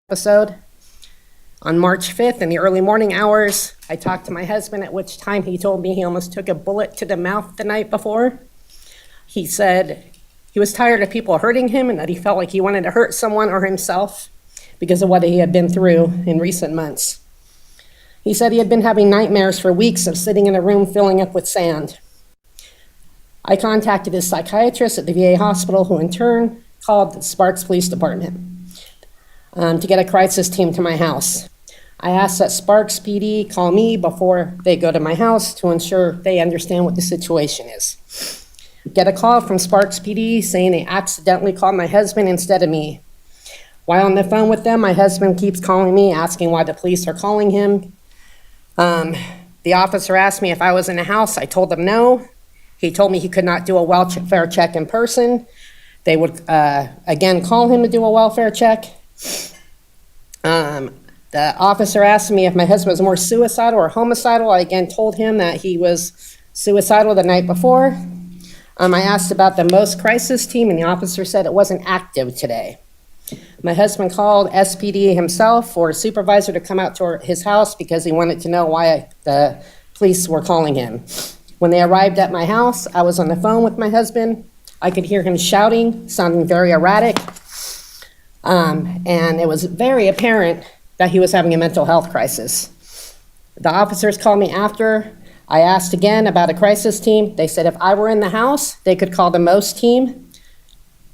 episode. On March 5th in the early morning hours, I talked to my husband, at which time he told me he almost took a bullet to the mouth the night before. He said he was tired of people hurting him and that he felt like he wanted to hurt someone or himself because of what he had been through in recent months. He said he had been having nightmares for weeks of sitting in a room filling up with sand. I contacted his psychiatrist at the VA hospital, who in turn called the Sparks Police Department to get a crisis team to my house. I asked that Sparks PD call me before they go to my house to ensure they understand what the situation is. Get a call from Sparks PD saying they accidentally called my husband instead of me. While on the phone with them, my husband keeps calling me, asking why the police are calling him. The officer asked me if I was in the house. I told him no. He told me he could not do a welfare check in person. They would again call him to do a welfare check. The officer asked me if my husband was more suicidal or homicidal. I again told him that he was suicidal the night before. I asked about the most crisis team, and the officer said it wasn't active today. My husband called SPD himself for a supervisor to come out to his house because he wanted to know why the police were calling him. When they arrived at my house, I was on the phone with my husband. I could hear him shouting, sounding very erratic. And it was very apparent that he was having a mental health crisis. The officers called me after. I asked again about a crisis team. They said if I were in the house, they could call the most team.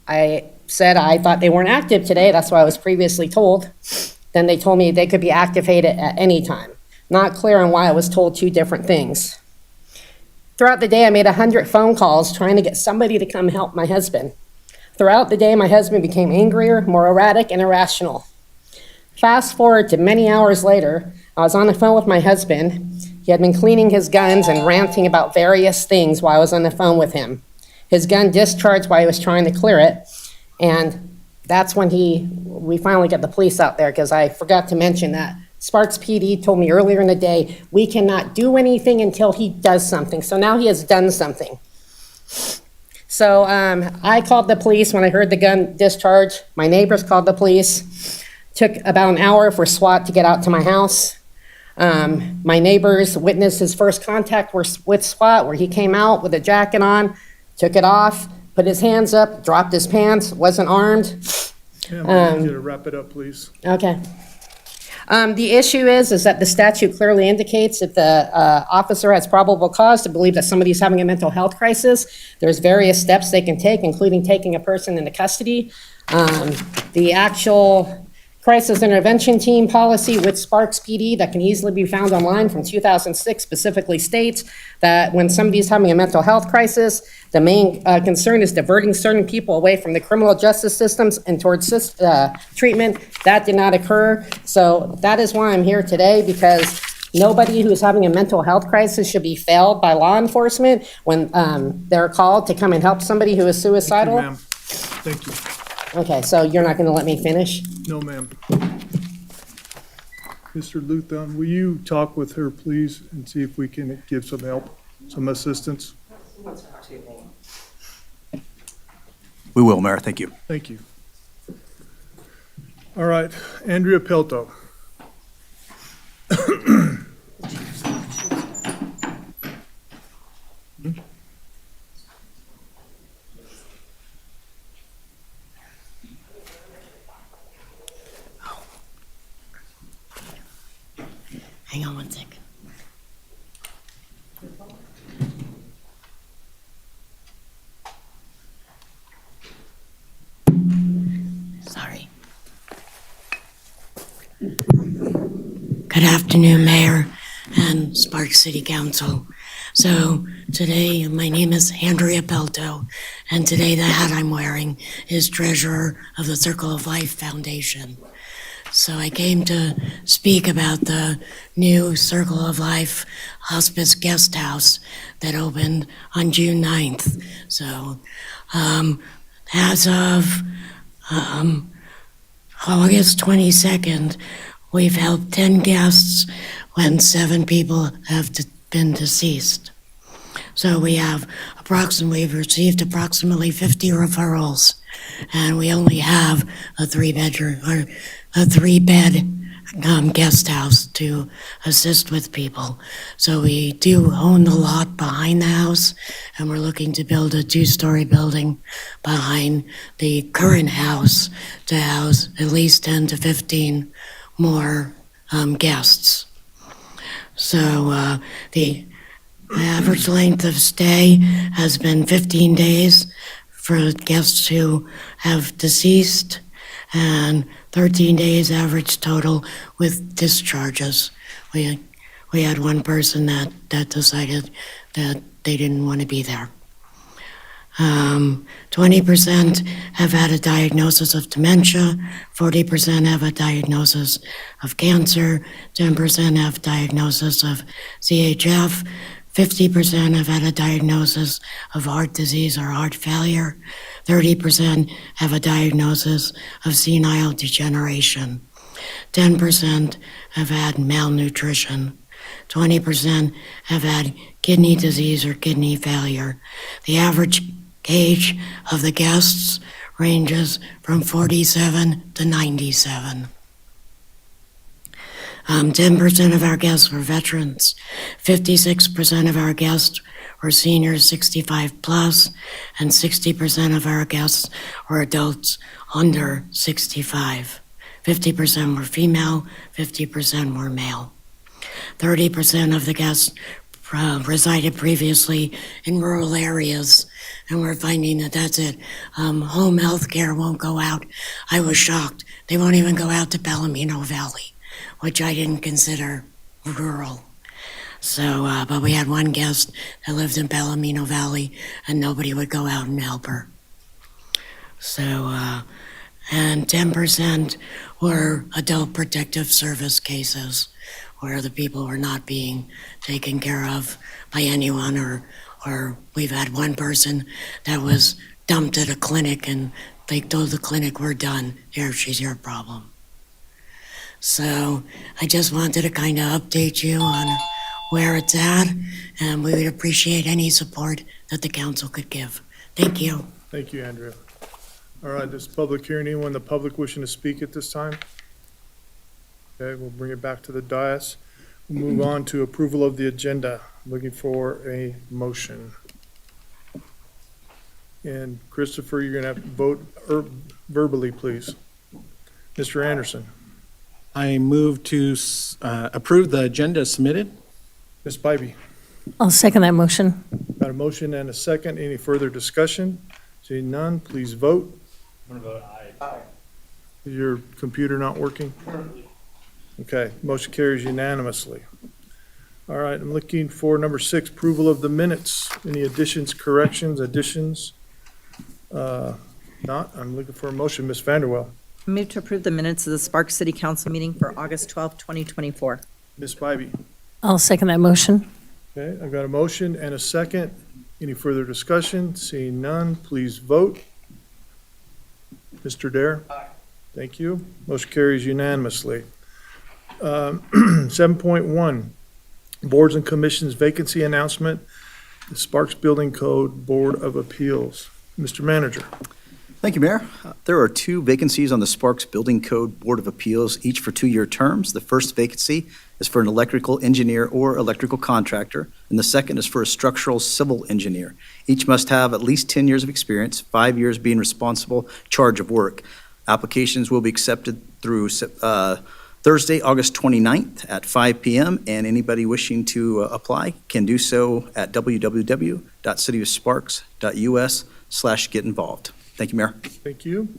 I said I thought they weren't active today. That's what I was previously told. Then they told me they could be activated at any time. Not clear on why I was told two different things. Throughout the day, I made 100 phone calls trying to get somebody to come help my husband. Throughout the day, my husband became angrier, more erratic, and irrational. Fast forward to many hours later, I was on the phone with my husband. He had been cleaning his guns and ranting about various things while I was on the phone with him. His gun discharged while he was trying to clear it, and that's when we finally got the police out there, because I forgot to mention that Sparks PD told me earlier in the day, we cannot do anything until he does something. So now he has done something. So I called the police when I heard the gun discharge. My neighbors called the police. Took about an hour for SWAT to get out to my house. My neighbors witnessed his first contact with SWAT, where he came out with a jacket on, took it off, put his hands up, dropped his pants, wasn't armed. Yeah, I need you to wrap it up, please. Okay. The issue is that the statute clearly indicates if the officer has probable cause to believe that somebody's having a mental health crisis, there's various steps they can take, including taking a person into custody. The actual crisis intervention team policy with Sparks PD that can easily be found online from 2006 specifically states that when somebody's having a mental health crisis, the main concern is diverting certain people away from the criminal justice systems and towards treatment. That did not occur. So that is why I'm here today, because nobody who's having a mental health crisis should be failed by law enforcement when they're called to come and help somebody who is suicidal. Thank you, ma'am. Okay, so you're not going to let me finish? No, ma'am. Mr. Luthon, will you talk with her, please, and see if we can give some help, some assistance? We will, Mayor. Thank you. Thank you. All right, Andrea Pelto. Hang on one sec. Sorry. Good afternoon, Mayor and Sparks City Council. So today, my name is Andrea Pelto, and today the hat I'm wearing is Treasurer of the Circle of Life Foundation. So I came to speak about the new Circle of Life Hospice Guest House that opened on June 9th. So as of August 22nd, we've helped 10 guests when 7 people have been deceased. So we've received approximately 50 referrals and we only have a three-bed guest house to assist with people. So we do own the lot behind the house, and we're looking to build a two-story building behind the current house to house at least 10 to 15 more guests. So the average length of stay has been 15 days for guests who have deceased, and 13 days average total with discharges. We had one person that decided that they didn't want to be there. 20% have had a diagnosis of dementia, 40% have a diagnosis of cancer, 10% have diagnosis of CHF, 50% have had a diagnosis of heart disease or heart failure, 30% have a diagnosis of senile degeneration, 10% have had malnutrition, 20% have had kidney disease or kidney failure. The average age of the guests ranges from 47 to 97. 10% of our guests were veterans, 56% of our guests were seniors 65 plus, and 60% of our guests were adults under 65. 50% were female, 50% were male. 30% of the guests resided previously in rural areas, and we're finding that that's it. Home health care won't go out. I was shocked. They won't even go out to Palomino Valley, which I didn't consider rural. So, but we had one guest that lived in Palomino Valley, and nobody would go out and help her. So, and 10% were adult protective service cases, where the people were not being taken care of by anyone, or we've had one person that was dumped at a clinic and they told the clinic, we're done, here, she's your problem. So I just wanted to kind of update you on where it's at, and we would appreciate any support that the council could give. Thank you. Thank you, Andrea. All right, this public hearing, anyone in the public wishing to speak at this time? Okay, we'll bring it back to the dais. We'll move on to approval of the agenda. Looking for a motion. And Christopher, you're gonna have to vote verbally, please. Mr. Anderson, I move to approve the agenda submitted. Ms. Bybee, I'll second that motion. got a motion and a second. Any further discussion? Seeing none, please vote. I'm gonna vote aye. Is your computer not working? Okay, motion carries unanimously. All right, I'm looking for number 6, approval of the minutes. Any additions, corrections, additions? Not, I'm looking for a motion. Ms. Vanderwell, Move to approve the minutes of the Sparks City Council meeting for August 12th, 2024. Ms. Bybee. I'll second that motion. Okay, I've got a motion and a second. Any further discussion? Seeing none, please vote. Mr. Dare? Aye. Thank you. Motion carries unanimously. 7.1, Boards and Commissions Vacancy Announcement, the Sparks Building Code Board of Appeals. Mr. Manager. Thank you, Mayor. There are 2 vacancies on the Sparks Building Code Board of Appeals, each for 2-year terms. The first vacancy is for an electrical engineer or electrical contractor, and the second is for a structural civil engineer. Each must have at least 10 years of experience, 5 years being responsible charge of work. Applications will be accepted through Thursday, August 29th at 5 p.m., and anybody wishing to apply can do so at www.cityofsparks.us/get-involved. Thank you, Mayor. Thank you.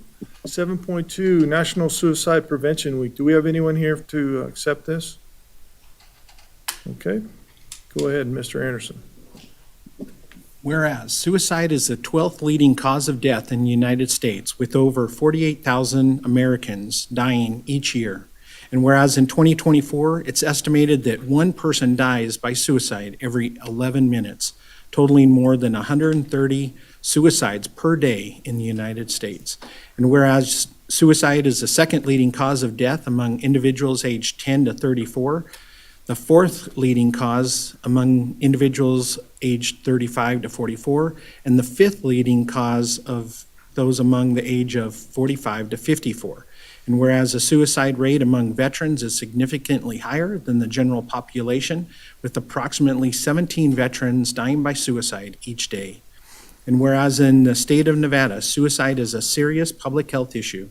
7.2, National Suicide Prevention Week. Do we have anyone here to accept this? Okay, go ahead, Mr. Anderson. Whereas suicide is the 12th leading cause of death in the United States, with over 48,000 Americans dying each year. And whereas in 2024, it's estimated that one person dies by suicide every 11 minutes, totaling more than 130 suicides per day in the United States. And whereas suicide is the second leading cause of death among individuals aged 10 to 34, the fourth leading cause among individuals aged 35 to 44, and the fifth leading cause of those among the age of 45 to 54. And whereas the suicide rate among veterans is significantly higher than the general population, with approximately 17 veterans dying by suicide each day. And whereas in the state of Nevada, suicide is a serious public health issue,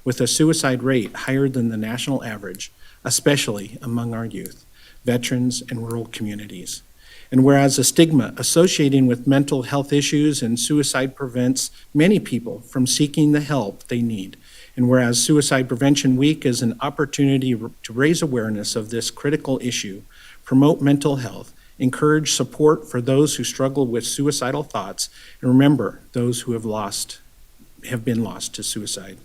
with a suicide rate higher than the national average, especially among our youth, veterans, and rural communities. And whereas the stigma associating with mental health issues and suicide prevents many people from seeking the help they need. And whereas Suicide Prevention Week is an opportunity to raise awareness of this critical issue, promote mental health, encourage support for those who struggle with suicidal thoughts, and remember those who have been lost to suicide.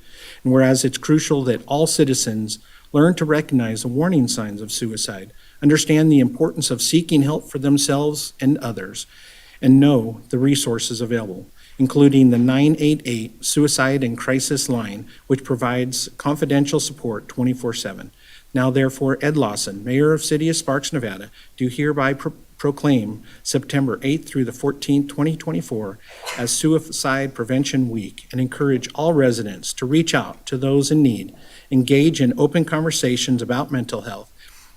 And whereas it's crucial that all citizens learn to recognize the warning signs of suicide, understand the importance of seeking help for themselves and others, and know the resources available, including the 988 Suicide and Crisis Line, which provides confidential support 24/7. Now therefore, Ed Lawson, Mayor of City of Sparks, Nevada, do hereby proclaim September 8th through the 14th, 2024 as Suicide Prevention Week, and encourage all residents to reach out to those in need, engage in open conversations about mental health,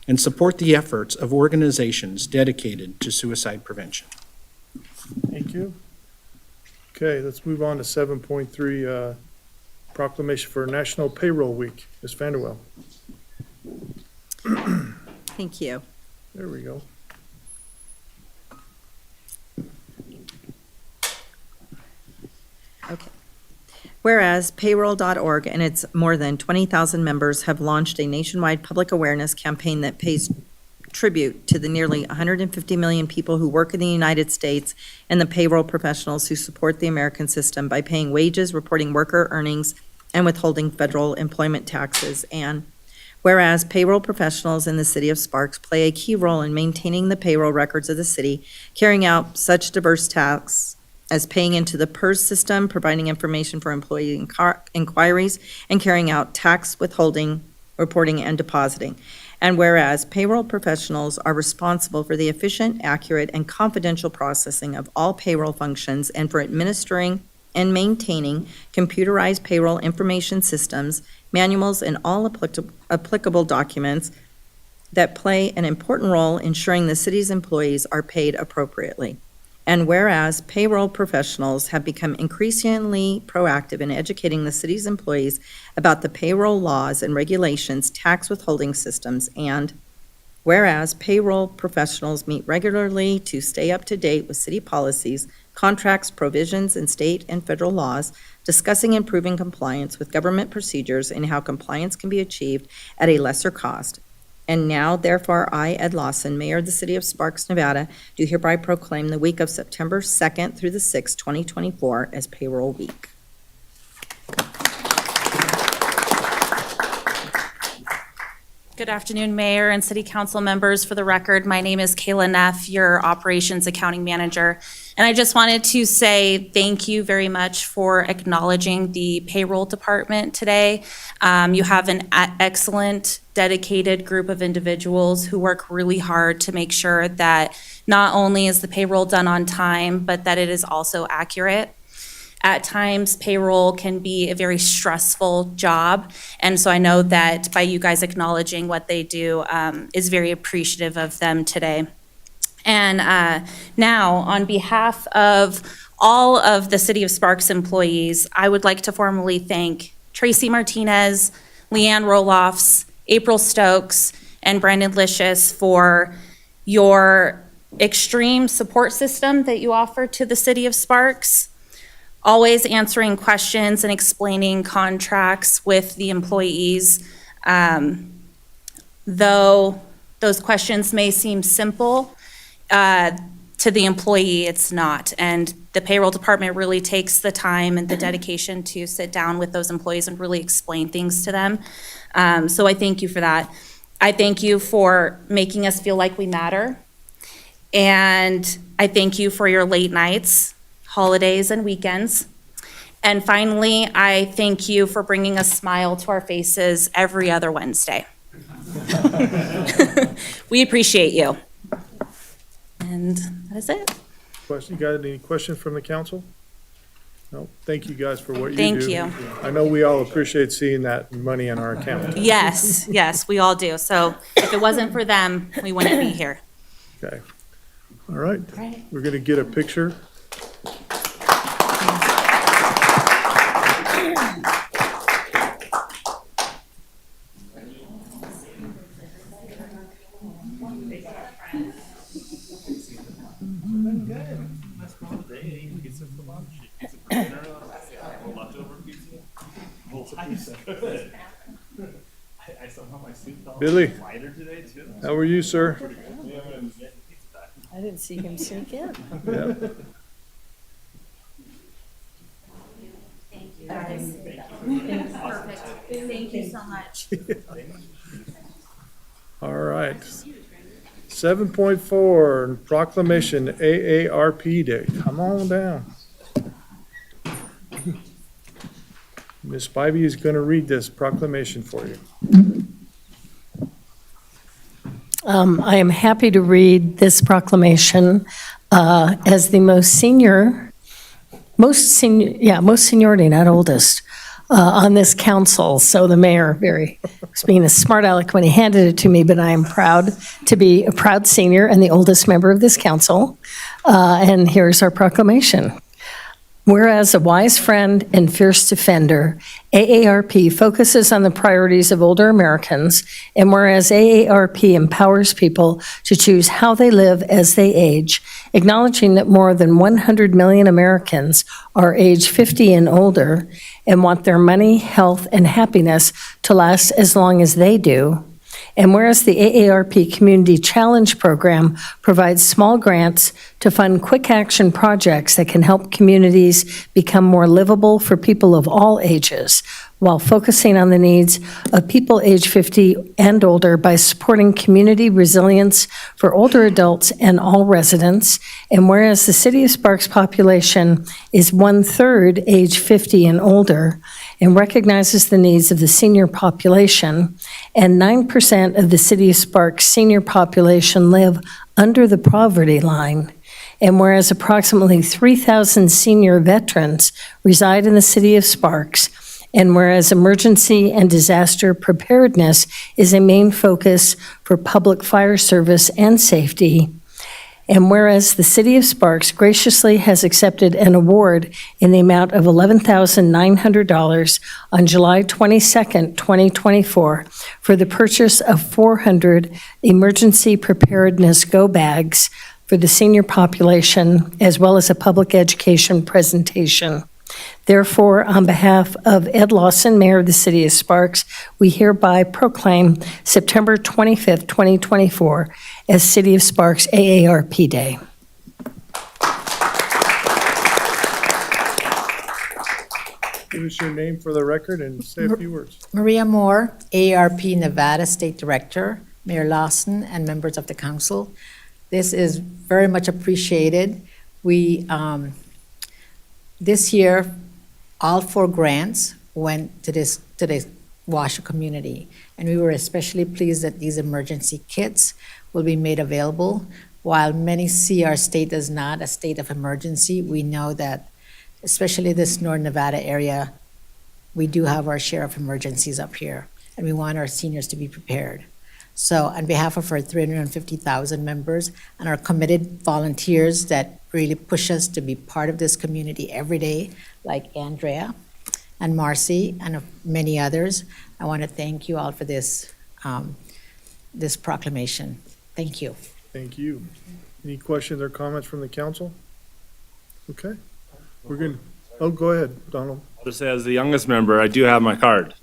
and support the efforts of organizations dedicated to suicide prevention. Thank you. Okay, let's move on to 7.3, proclamation for National Payroll Week. Ms. Vanderwell, Thank you. there we go. Okay. Whereas payroll.org and its more than 20,000 members have launched a nationwide public awareness campaign that pays tribute to the nearly 150 million people who work in the United States and the payroll professionals who support the American system by paying wages, reporting worker earnings, and withholding federal employment taxes. And whereas payroll professionals in the city of Sparks play a key role in maintaining the payroll records of the city, carrying out such diverse tasks as paying into the PERS system, providing information for employee inquiries, and carrying out tax withholding, reporting, and depositing. And whereas payroll professionals are responsible for the efficient, accurate, and confidential processing of all payroll functions and for administering and maintaining computerized payroll information systems, manuals, and all applicable documents that play an important role ensuring the city's employees are paid appropriately. And whereas payroll professionals have become increasingly proactive in educating the city's employees about the payroll laws and regulations, tax withholding systems, and whereas payroll professionals meet regularly to stay up to date with city policies, contracts, provisions, and state and federal laws, discussing improving compliance with government procedures and how compliance can be achieved at a lesser cost. And now, therefore, I, Ed Lawson, Mayor of the City of Sparks, Nevada, do hereby proclaim the week of September 2nd through the 6th, 2024 as Payroll Week. Good afternoon, Mayor and City Council members. For the record, my name is Kayla Neff, your Operations Accounting Manager. And I just wanted to say thank you very much for acknowledging the payroll department today. You have an excellent, dedicated group of individuals who work really hard to make sure that not only is the payroll done on time, but that it is also accurate. At times, payroll can be a very stressful job, and so I know that by you guys acknowledging what they do is very appreciative of them today. And now, on behalf of all of the City of Sparks employees, I would like to formally thank Tracy Martinez, Leanne Roloffs, April Stokes, and Brandon Licious for your extreme support system that you offer to the City of Sparks, always answering questions and explaining contracts with the employees. Though those questions may seem simple, to the employee, it's not. And the payroll department really takes the time and the dedication to sit down with those employees and really explain things to them. So I thank you for that. I thank you for making us feel like we matter. And I thank you for your late nights, holidays, and weekends. And finally, I thank you for bringing a smile to our faces every other Wednesday. We appreciate you. And that is it. You got any questions from the council? No, thank you guys for what you do. Thank you. I know we all appreciate seeing that money in our account. Yes, yes, we all do. So if it wasn't for them, we wouldn't be here. Okay. All right. We're going to get a picture. Billy, how are you, sir? I didn't see him sneak in. Yeah. Thank you so much. All right. 7.4, proclamation AARP Day. Come on down. Ms. Spivey is going to read this proclamation for you. I am happy to read this proclamation as the most seniority, not oldest, on this council. So the mayor was being a smart aleck when he handed it to me, but I am proud to be a proud senior and the oldest member of this council. And here's our proclamation. Whereas a wise friend and fierce defender, AARP focuses on the priorities of older Americans, and whereas AARP empowers people to choose how they live as they age, acknowledging that more than 100 million Americans are age 50 and older and want their money, health, and happiness to last as long as they do, and whereas the AARP Community Challenge Program provides small grants to fund quick action projects that can help communities become more livable for people of all ages, while focusing on the needs of people age 50 and older by supporting community resilience for older adults and all residents, and whereas the City of Sparks population is 1/3 age 50 and older, and recognizes the needs of the senior population, and 9% of the City of Sparks senior population live under the poverty line, and whereas approximately 3,000 senior veterans reside in the City of Sparks, and whereas emergency and disaster preparedness is a main focus for public fire service and safety, and whereas the City of Sparks graciously has accepted an award in the amount of $11,900 on July 22nd, 2024, for the purchase of 400 emergency preparedness go bags for the senior population, as well as a public education presentation. Therefore, on behalf of Ed Lawson, Mayor of the City of Sparks, we hereby proclaim September 25th, 2024 as City of Sparks AARP Day. Give us your name for the record and say a few words. Maria Moore, AARP Nevada State Director, Mayor Lawson, and members of the council. This is very much appreciated. We, this year, all 4 grants went to this Washoe community. And we were especially pleased that these emergency kits will be made available. While many see our state as not a state of emergency, we know that, especially this Northern Nevada area, we do have our share of emergencies up here, and we want our seniors to be prepared. So on behalf of our 350,000 members and our committed volunteers that really push us to be part of this community every day, like Andrea and Marcy and many others, I want to thank you all for this, this proclamation. Thank you. Thank you. Any questions or comments from the council? Okay. We're going to, oh, go ahead, Donald. Just say, as the youngest member, I do have my card.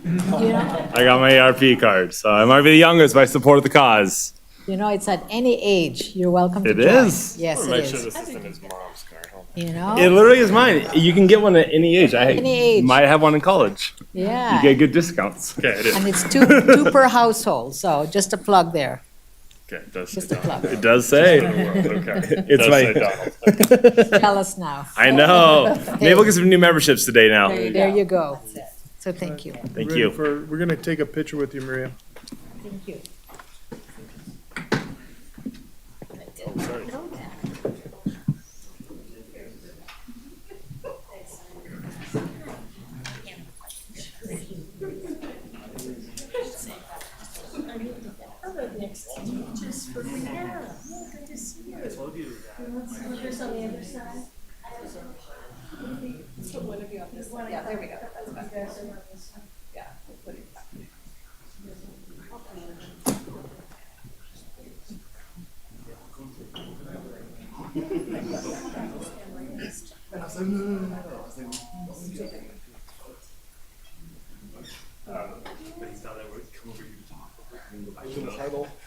I got my ARP card, so I might be the youngest, but I support the cause. You know, it's at any age, you're welcome to It join. Is? Yes, it is. this isn't his mom's card. You know? It literally is mine. You can get one at any age. I Any age. might have one in college. Yeah. You get good discounts. Okay, it is. And it's two per household, so just a plug there. Okay, it does Just a plug. It does say. Okay. It's my. Tell us now. I know. Maybe we'll get some new memberships today now. There you go. So thank you. Thank Ready you. we're going to take a picture with you, Maria. Thank you.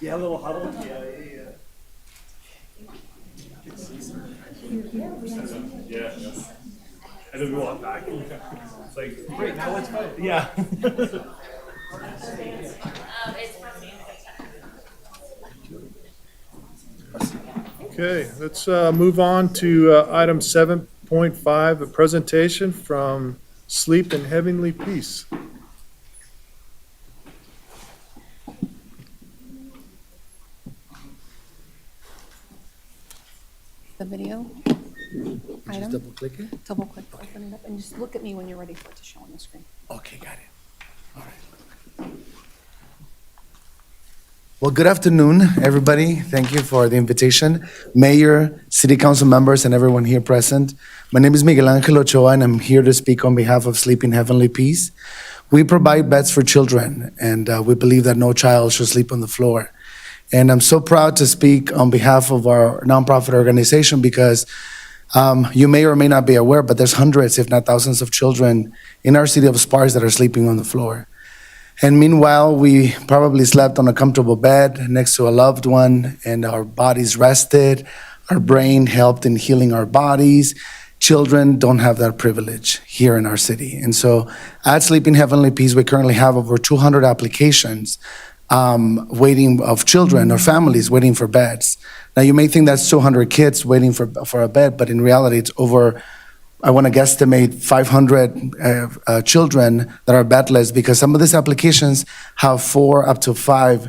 Yeah, a little huddle. Yeah. And then we walk back. It's like, great, now let's go. Yeah. Okay, let's move on to item 7.5, a presentation from Sleep in Heavenly Peace. The video. Item. Double click it? Double click, open it up, and just look at me when you're ready for it to show on the screen. Okay, got it. All right. Well, good afternoon, everybody. Thank you for the invitation. Mayor, city council members, and everyone here present. My name is Miguel Angel Ochoa, and I'm here to speak on behalf of Sleep in Heavenly Peace. We provide beds for children, and we believe that no child should sleep on the floor. And I'm so proud to speak on behalf of our nonprofit organization because you may or may not be aware, but there's hundreds, if not thousands, of children in our city of Sparks that are sleeping on the floor. And meanwhile, we probably slept on a comfortable bed next to a loved one, and our bodies rested. Our brain helped in healing our bodies. Children don't have that privilege here in our city. And so at Sleep in Heavenly Peace, we currently have over 200 applications waiting of children or families waiting for beds. Now, you may think that's 200 kids waiting for a bed, but in reality, it's over, I want to guesstimate 500 children that are bedless because some of these applications have 4 up to 5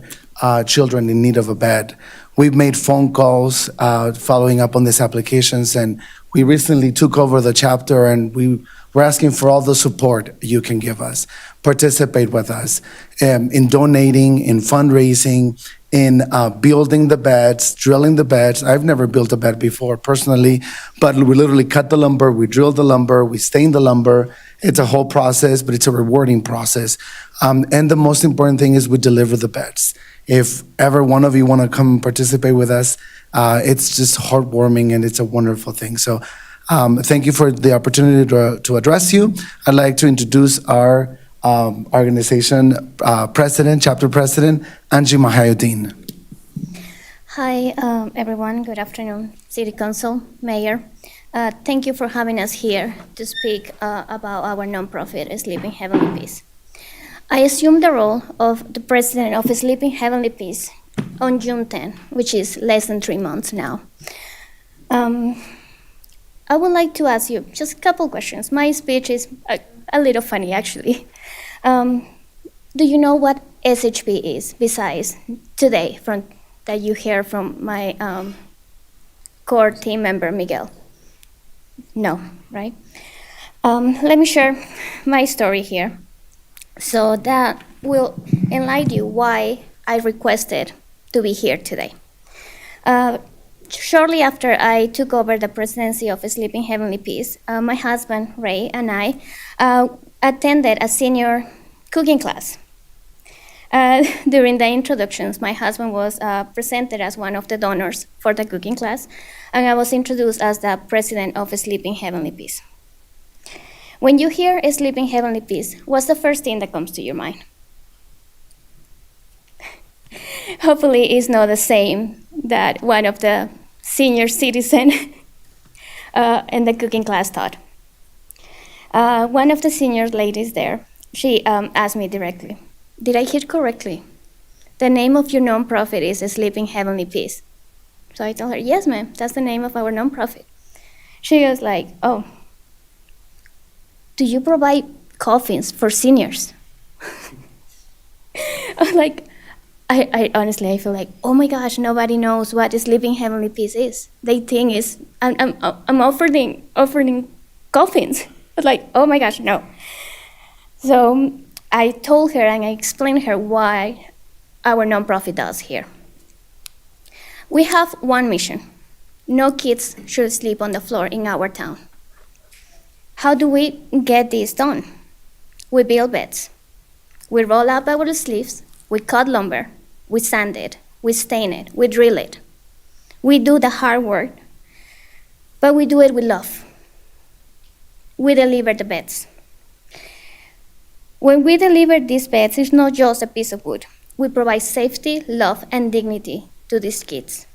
children in need of a bed. We've made phone calls following up on these applications, and we recently took over the chapter, and we're asking for all the support you can give us. Participate with us in donating, in fundraising, in building the beds, drilling the beds. I've never built a bed before personally, but we literally cut the lumber, we drill the lumber, we stain the lumber. It's a whole process, but it's a rewarding process. And the most important thing is we deliver the beds. If ever one of you want to come participate with us, it's just heartwarming and it's a wonderful thing. So thank you for the opportunity to address you. I'd like to introduce our organization president, chapter president, Angie Mahayuddin. Hi, everyone. Good afternoon, City Council, Mayor. Thank you for having us here to speak about our nonprofit, Sleep in Heavenly Peace. I assumed the role of the president of Sleep in Heavenly Peace on June 10, which is less than 3 months now. I would like to ask you just a couple questions. My speech is a little funny, actually. Do you know what SHP is, besides today, that you hear from my core team member, Miguel? No, right? Let me share my story here. So that will enlighten you why I requested to be here today. Shortly after I took over the presidency of Sleep in Heavenly Peace, my husband, Ray, and I attended a senior cooking class. During the introductions, my husband was presented as one of the donors for the cooking class, and I was introduced as the president of Sleep in Heavenly Peace. When you hear Sleep in Heavenly Peace, what's the first thing that comes to your mind? Hopefully it's not the same that one of the senior citizens in the cooking class thought. One of the senior ladies there, she asked me directly, did I hear correctly? The name of your nonprofit is Sleep in Heavenly Peace. So I told her, yes, ma'am, that's the name of our nonprofit. She was like, oh, do you provide coffins for seniors? I was like, I honestly, I feel like, oh my gosh, nobody knows what Sleep in Heavenly Peace is. They think I'm offering coffins. I was like, oh my gosh, no. So I told her and I explained her why our nonprofit does here. We have one mission. No kids should sleep on the floor in our town. How do we get this done? We build beds. We roll up our sleeves, we cut lumber, we sand it, we stain it, we drill it. We do the hard work, but we do it with love. We deliver the beds. When we deliver these beds, it's not just a piece of wood. We provide safety, love, and dignity to these kids.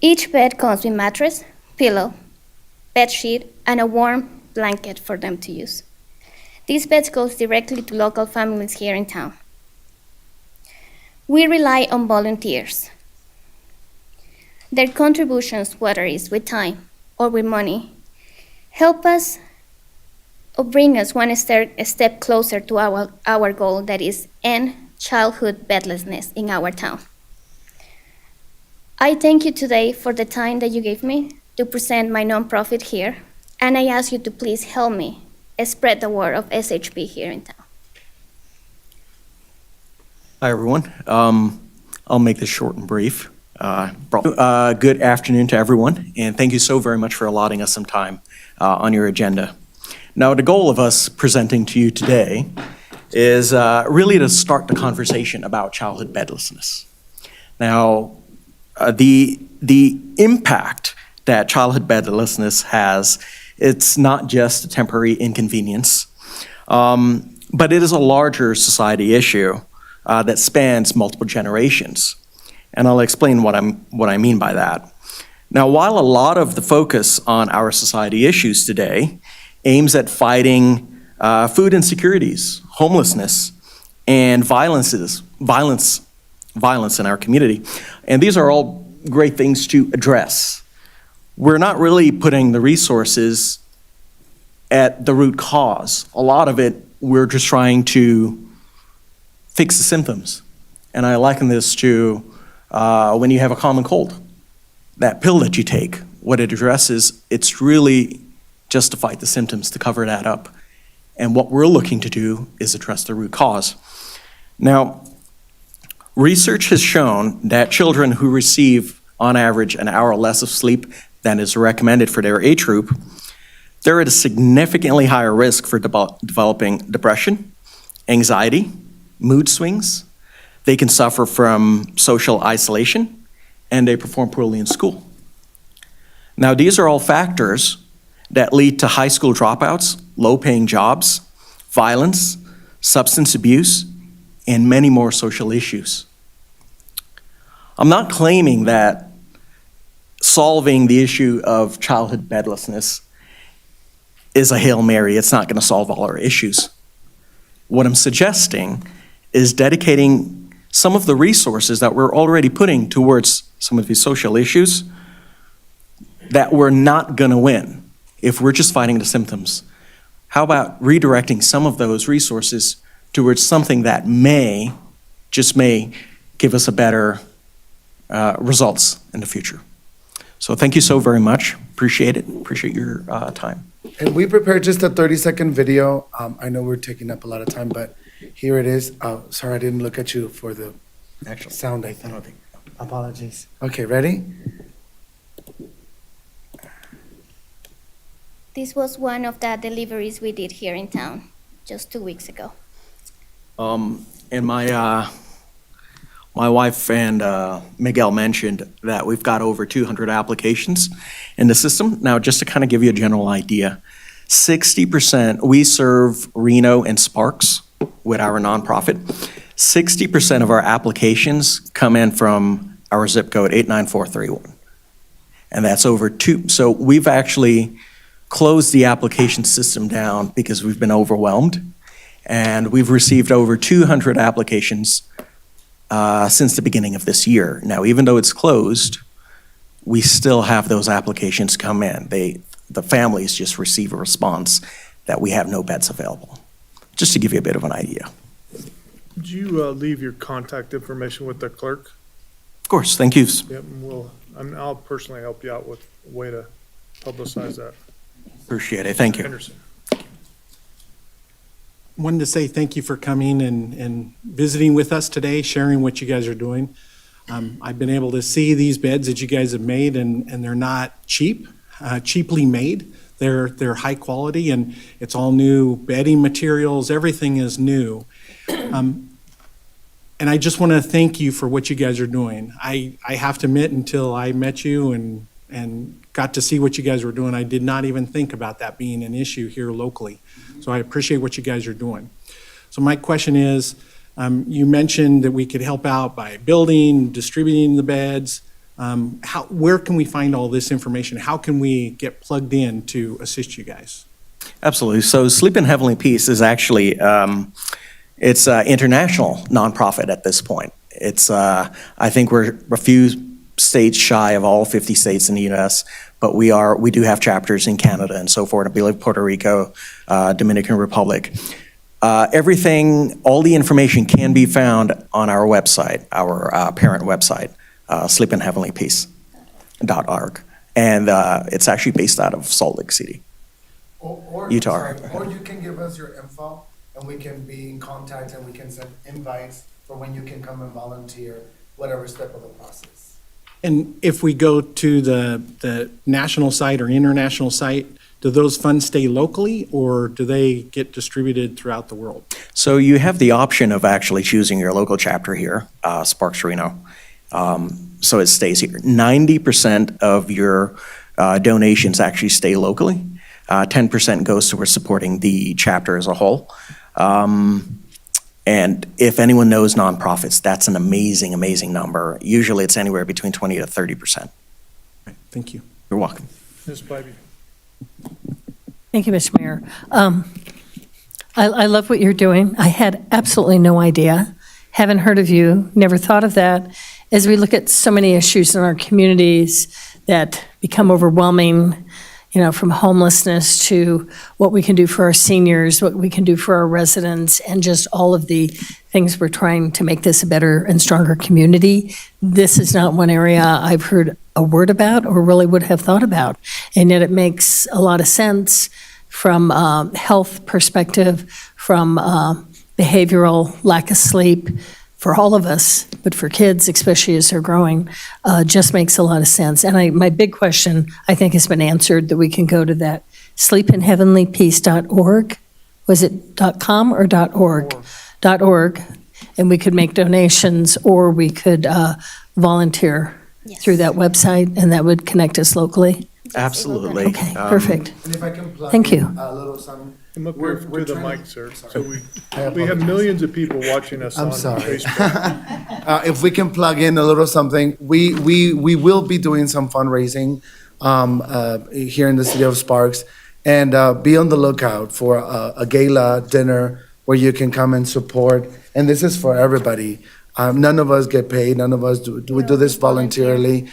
Each bed comes with mattress, pillow, bed sheet, and a warm blanket for them to use. These beds go directly to local families here in town. We rely on volunteers. Their contributions, whether it's with time or with money, help us or bring us one step closer to our goal, that is end childhood bedlessness in our town. I thank you today for the time that you gave me to present my nonprofit here, and I ask you to please help me spread the word of SHP here in town. Hi, everyone. I'll make this short and brief. Good afternoon to everyone, and thank you so very much for allotting us some time on your agenda. Now, the goal of us presenting to you today is really to start the conversation about childhood bedlessness. Now, the impact that childhood bedlessness has, it's not just a temporary inconvenience, but it is a larger society issue that spans multiple generations. And I'll explain what I mean by that. Now, while a lot of the focus on our society issues today aims at fighting food insecurities, homelessness, and violence in our community, and these are all great things to address, we're not really putting the resources at the root cause. A lot of it, we're just trying to fix the symptoms. And I liken this to when you have a common cold. That pill that you take, what it addresses, it's really just to fight the symptoms, to cover that up. And what we're looking to do is address the root cause. Now, research has shown that children who receive, on average, an hour less of sleep than is recommended for their age group, they're at a significantly higher risk for developing depression, anxiety, mood swings. They can suffer from social isolation, and they perform poorly in school. Now, these are all factors that lead to high school dropouts, low-paying jobs, violence, substance abuse, and many more social issues. I'm not claiming that solving the issue of childhood bedlessness is a Hail Mary. It's not going to solve all our issues. What I'm suggesting is dedicating some of the resources that we're already putting towards some of these social issues that we're not going to win if we're just fighting the symptoms. How about redirecting some of those resources towards something that may give us a better results in the future? So thank you so very much. Appreciate it. Appreciate your time. And we prepared just a 30-second video. I know we're taking up a lot of time, but here it is. Sorry, I didn't look at you for the actual sound, I think. Apologies. Okay, ready? This was one of the deliveries we did here in town just 2 weeks ago. And my wife and Miguel mentioned that we've got over 200 applications in the system. Now, just to kind of give you a general idea, 60%, we serve Reno and Sparks with our nonprofit. 60% of our applications come in from our zip code 89431. And that's over so we've actually closed the application system down because we've been overwhelmed. And we've received over 200 applications since the beginning of this year. Now, even though it's closed, we still have those applications come in. The families just receive a response that we have no beds available, just to give you a bit of an idea. Would you leave your contact information with the clerk? Of course, thank you. Yep, and I'll personally help you out with a way to publicize that. Appreciate it, thank you. Henderson. Wanted to say thank you for coming and visiting with us today, sharing what you guys are doing. I've been able to see these beds that you guys have made, and they're not cheaply made. They're high quality, and it's all new bedding materials. Everything is new. And I just want to thank you for what you guys are doing. I have to admit, until I met you and got to see what you guys were doing, I did not even think about that being an issue here locally. So I appreciate what you guys are doing. So my question is, you mentioned that we could help out by building, distributing the beds. Where can we find all this information? How can we get plugged in to assist you guys? Absolutely. So Sleep in Heavenly Peace is actually, it's an international nonprofit at this point. It's, I think we're a few states shy of all 50 states in the U.S., but we do have chapters in Canada and so forth, I believe Puerto Rico, Dominican Republic. Everything, all the information can be found on our website, our parent website, sleepinheavenlypeace.org. And it's actually based out of Salt Lake City. Utah. Or you can give us your info, and we can be in contact, and we can send invites for when you can come and volunteer, whatever step of the process. And if we go to the national site or international site, do those funds stay locally, or do they get distributed throughout the world? So you have the option of actually choosing your local chapter here, Sparks Reno. So it stays here. 90% of your donations actually stay locally. 10% goes towards supporting the chapter as a whole. And if anyone knows nonprofits, that's an amazing, amazing number. Usually it's anywhere between 20 to 30%. Thank you. You're welcome. Ms. Bybee. Thank you, Mr. Mayor. I love what you're doing. I had absolutely no idea. Haven't heard of you, never thought of that. As we look at so many issues in our communities that become overwhelming, from homelessness to what we can do for our seniors, what we can do for our residents, and just all of the things we're trying to make this a better and stronger community. This is not one area I've heard a word about or really would have thought about. And yet it makes a lot of sense from a health perspective, from behavioral lack of sleep for all of us, but for kids, especially as they're growing, just makes a lot of sense. And my big question, I think, has been answered, that we can go to that sleepinheavenlypeace.org. Was it .com or .org? .org. And we could make donations, or we could volunteer through that website, and that would connect us locally. Absolutely. Okay, perfect. And if I can plug Thank in you. a little something. Come up We're- here we're to the trying- mic, sir. So Sorry. we have millions of people watching us I'm on sorry. Facebook. If we can plug in a little something, we will be doing some fundraising here in the city of Sparks, and be on the lookout for a gala dinner where you can come and support. And this is for everybody. None of us get paid. None of us do. We do this voluntarily.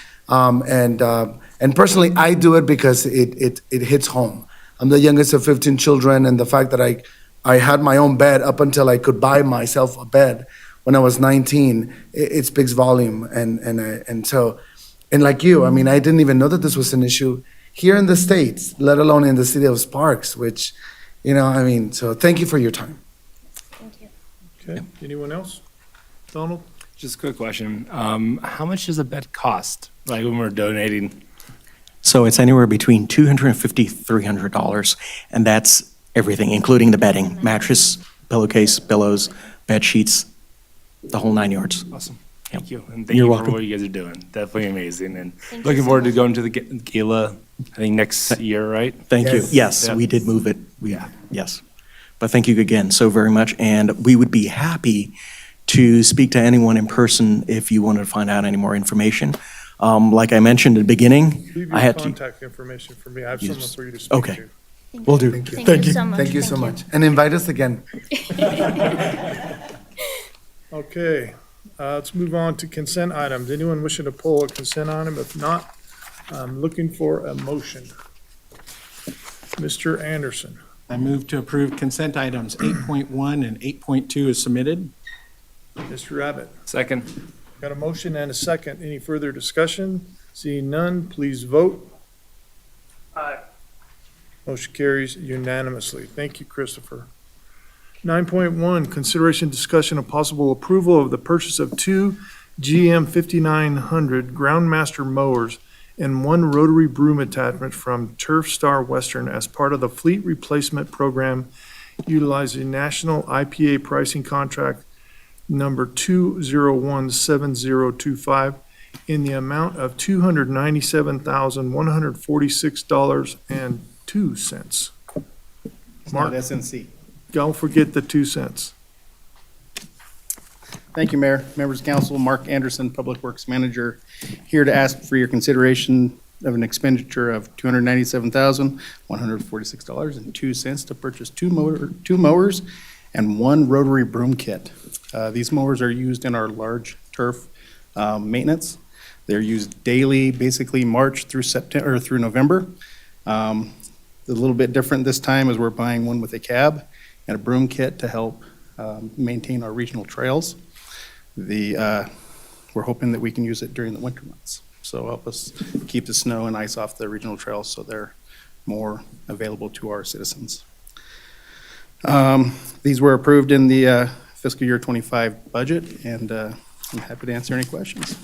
And personally, I do it because it hits home. I'm the youngest of 15 children, and the fact that I had my own bed up until I could buy myself a bed when I was 19, it speaks volume. And so, and like you, I mean, I didn't even know that this was an issue here in the States, let alone in the city of Sparks, which, so thank you for your time. Okay, anyone else? Donald? Just a quick question. How much does a bed cost, like when we're donating? So it's anywhere between $250, $300, and that's everything, including the bedding, mattress, pillowcase, pillows, bed sheets, the whole 9 yards. Awesome. Thank you. And thank You're you welcome. for what you guys are doing. Definitely amazing. And looking forward to going to the gala, I think next year, right? Thank you. Yes. Yes, Yeah. we did move it. Yes. But thank you again so very much, and we would be happy to speak to anyone in person if you wanted to find out any more information. Like I mentioned at the beginning, Leave I your had to. contact information for me. I have someone Yes. for you to speak Okay. to. Will do. Thank you. Thank you so much. Thank you so much. And invite us again. Okay, let's move on to consent items. Anyone wishing to pull a consent item? If not, I'm looking for a motion. Mr. Anderson. I move to approve consent items 8.1 and 8.2 is submitted. Mr. Abbott. Second. Got a motion and a second. Any further discussion? Seeing none, please vote. Aye. Motion carries unanimously. Thank you, Christopher. 9.1, consideration discussion of possible approval of the purchase of 2 GM 5900 Groundmaster mowers and one rotary broom attachment from Turf Star Western as part of the fleet replacement program utilizing National IPA pricing contract number 2017025 in the amount of $297,146.02. Mark, SNC. don't forget the 2 cents. Thank you, Mayor, members of council. Mark Anderson, Public Works Manager, here to ask for your consideration of an expenditure of $297,146.02 to purchase two mowers and one rotary broom kit. These mowers are used in our large turf maintenance. They're used daily, basically March through September, or through November. A little bit different this time is we're buying one with a cab and a broom kit to help maintain our regional trails. We're hoping that we can use it during the winter months. So help us keep the snow and ice off the regional trails so they're more available to our citizens. These were approved in the fiscal year 25 budget, and I'm happy to answer any questions.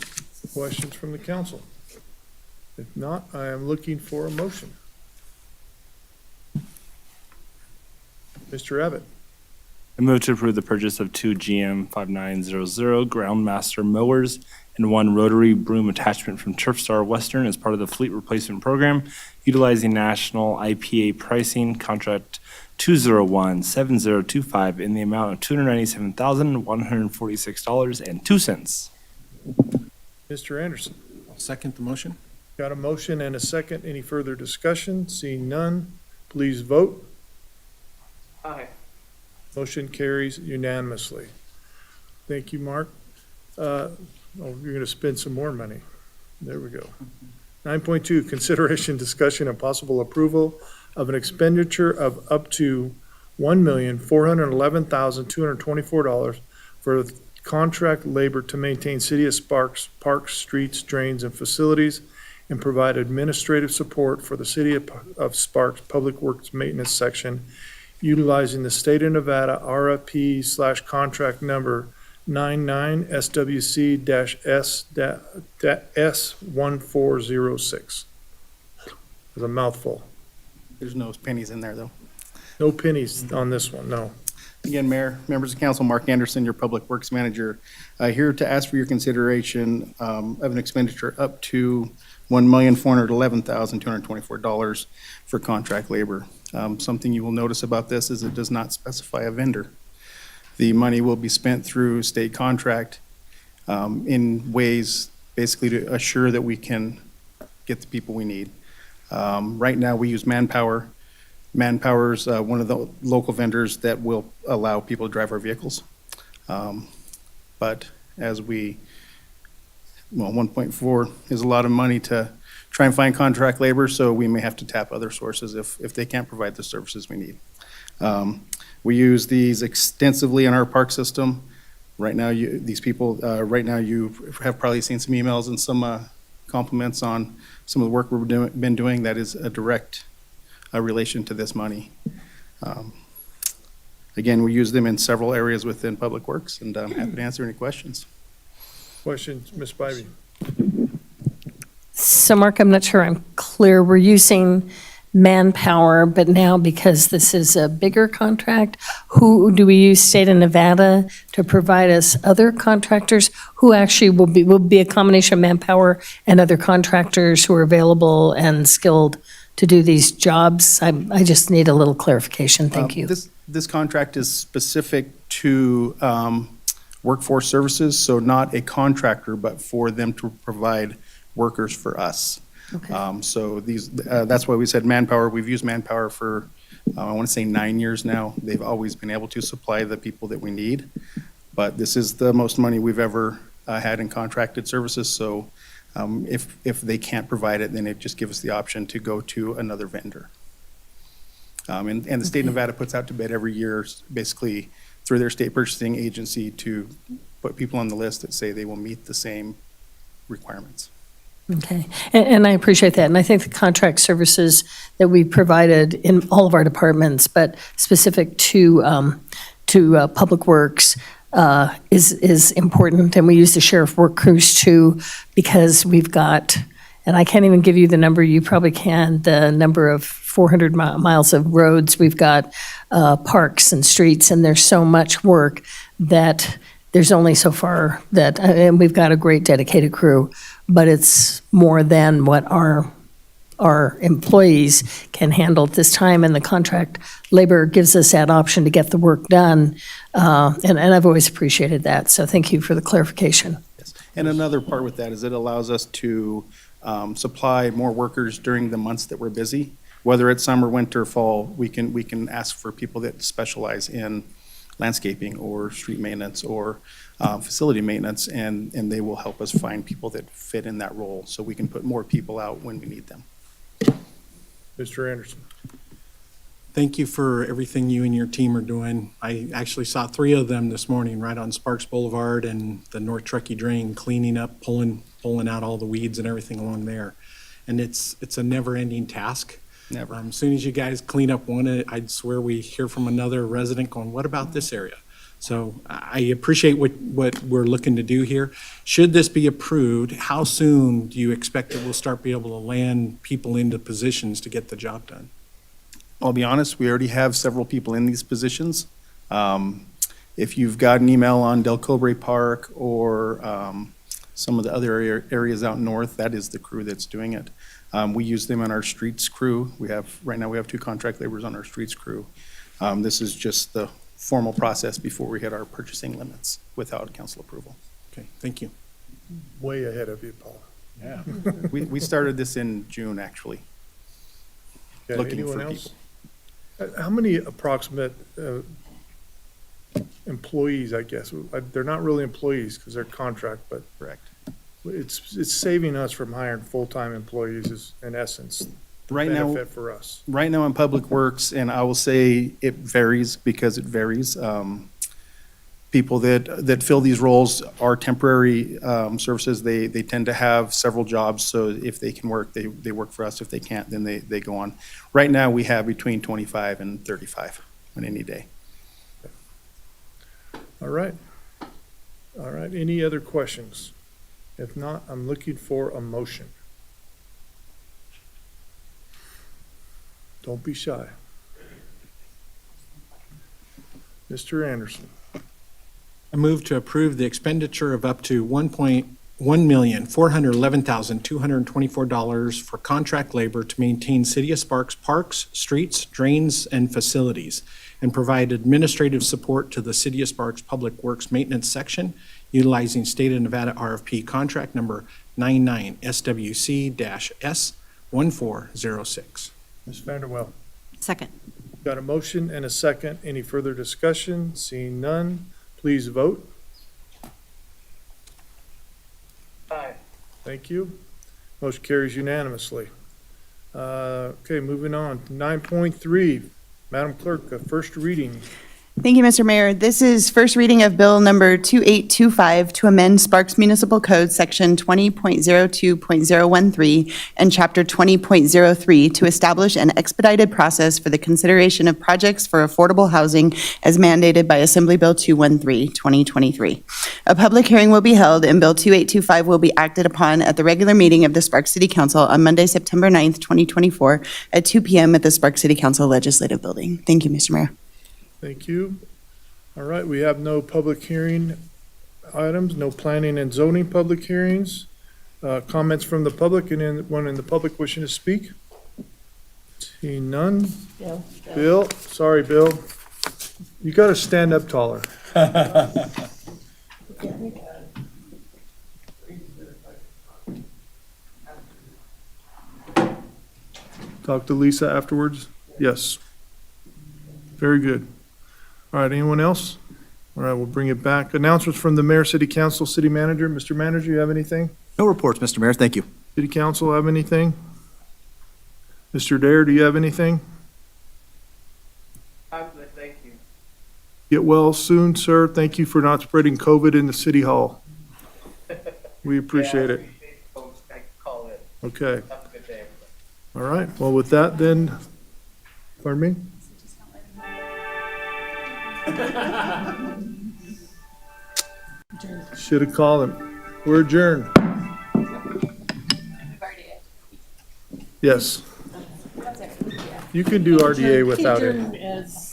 Questions from the council? If not, I am looking for a motion. Mr. Abbott, I move to approve the purchase of two GM 5900 Groundmaster mowers and one rotary broom attachment from Turf Star Western as part of the fleet replacement program utilizing National IPA pricing contract 2017025 in the amount of $297,146.02. Mr. Anderson. I'll second the motion. Got a motion and a second. Any further discussion? Seeing none, please vote. Aye. Motion carries unanimously. Thank you, Mark. You're going to spend some more money. There we go. 9.2, consideration, discussion, and possible approval of an expenditure of up to $1,411,224 for contract labor to maintain City of Sparks parks, streets, drains, and facilities, and provide administrative support for the City of Sparks Public Works Maintenance Section utilizing the State of Nevada RFP/contract number 99-SWC-S-1406. It's a mouthful. There's no pennies in there, though. No pennies on this one, no. Again, Mayor, members of council, Mark Anderson, your Public Works Manager, here to ask for your consideration of an expenditure up to $1,411,224 for contract labor. Something you will notice about this is it does not specify a vendor. The money will be spent through state contract in ways basically to assure that we can get the people we need. Right now, we use Manpower. Manpower's one of the local vendors that will allow people to drive our vehicles. But as 1.4 is a lot of money to try and find contract labor, so we may have to tap other sources if they can't provide the services we need. We use these extensively in our park system. Right now, these people, right now you have probably seen some emails and some compliments on some of the work we've been doing that is a direct relation to this money. Again, we use them in several areas within Public Works, and I'm happy to answer any questions. Questions, Ms. Spivey? So Mark, I'm not sure I'm clear. We're using Manpower, but now because this is a bigger contract, who do we use State of Nevada to provide us other contractors? Who actually will be a combination of Manpower and other contractors who are available and skilled to do these jobs? I just need a little clarification. Thank you. This contract is specific to workforce services, so not a contractor, but for them to provide workers for us. Okay. So that's why we said Manpower. We've used Manpower for, I want to say 9 years now. They've always been able to supply the people that we need. But this is the most money we've ever had in contracted services. So if they can't provide it, then it just gives us the option to go to another vendor. And the state of Nevada puts out to bid every year, basically through their state purchasing agency, to put people on the list that say they will meet the same requirements. Okay, and I appreciate that. And I think the contract services that we provided in all of our departments, but specific to Public Works, is important, and we use the sheriff work crews too, because we've got, and I can't even give you the number, you probably can, the number of 400 miles of roads. We've got parks and streets, and there's so much work that there's only so far that, and we've got a great dedicated crew, but it's more than what our employees can handle at this time, and the contract labor gives us that option to get the work done. And I've always appreciated that, so thank you for the clarification. And another part with that is it allows us to supply more workers during the months that we're busy. Whether it's summer, winter, fall, we can ask for people that specialize in landscaping or street maintenance or facility maintenance, and they will help us find people that fit in that role, so we can put more people out when we need them. Mr. Anderson. Thank you for everything you and your team are doing. I actually saw 3 of them this morning right on Sparks Boulevard and the North Truckee Drain, cleaning up, pulling out all the weeds and everything along there. And it's a never-ending task. Never. As soon as you guys clean up one, I'd swear we hear from another resident going, what about this area? So I appreciate what we're looking to do here. Should this be approved, how soon do you expect that we'll start being able to land people into positions to get the job done? I'll be honest, we already have several people in these positions. If you've got an email on Del Cobre Park or some of the other areas out north, that is the crew that's doing it. We use them in our streets crew. Right now we have 2 contract laborers on our streets crew. This is just the formal process before we hit our purchasing limits without council approval. Okay, thank you. Way ahead of you, Paul. Yeah. We started this in June, actually. Okay, Looking anyone for else? How many approximate employees, I guess? They're not really employees because they're contract, but Correct. it's saving us from hiring full-time employees is, in essence, the Right now, benefit for us. right now in Public Works, and I will say it varies because it varies. People that fill these roles are temporary services. They tend to have several jobs, so if they can work, they work for us. If they can't, then they go on. Right now, we have between 25 and 35 on any day. All right. All right, any other questions? If not, I'm looking for a motion. Don't be shy. Mr. Anderson. I move to approve the expenditure of up to $1,411,224 for contract labor to maintain City of Sparks parks, streets, drains, and facilities, and provide administrative support to the City of Sparks Public Works Maintenance Section utilizing State of Nevada RFP contract number 99 SWC-S1406. Ms. Vanderwell. Second. Got a motion and a second. Any further discussion? Seeing none, please vote. Aye. Thank you. Motion carries unanimously. Okay, moving on. 9.3, Madam Clerk, first reading. Thank you, Mr. Mayor. This is first reading of Bill Number 2825 to amend Sparks Municipal Code Section 20.02.013 and Chapter 20.03 to establish an expedited process for the consideration of projects for affordable housing as mandated by Assembly Bill 213, 2023. A public hearing will be held and Bill 2825 will be acted upon at the regular meeting of the Sparks City Council on Monday, September 9th, 2024 at 2 p.m. at the Sparks City Council Legislative Building. Thank you, Mr. Mayor. Thank you. All right, we have no public hearing items, no planning and zoning public hearings. Comments from the public, and anyone in the public wishing to speak? Seeing none. Bill, sorry, Bill. You got to stand up taller. Talk to Lisa afterwards? Yes. Very good. All right, anyone else? All right, we'll bring it back. Announcements from the mayor, city council, city manager. Mr. Manager, you have anything? No reports, Mr. Mayor. Thank you. City council have anything? Mr. Dare, do you have anything? Thank you. Get well soon, sir. Thank you for not spreading COVID in the city hall. We appreciate it. Folks, I can call it. Okay. Have a good day, everybody. All right, well, with that then, pardon me? Should have called him. We're adjourned. Yes. You can do RDA without it. As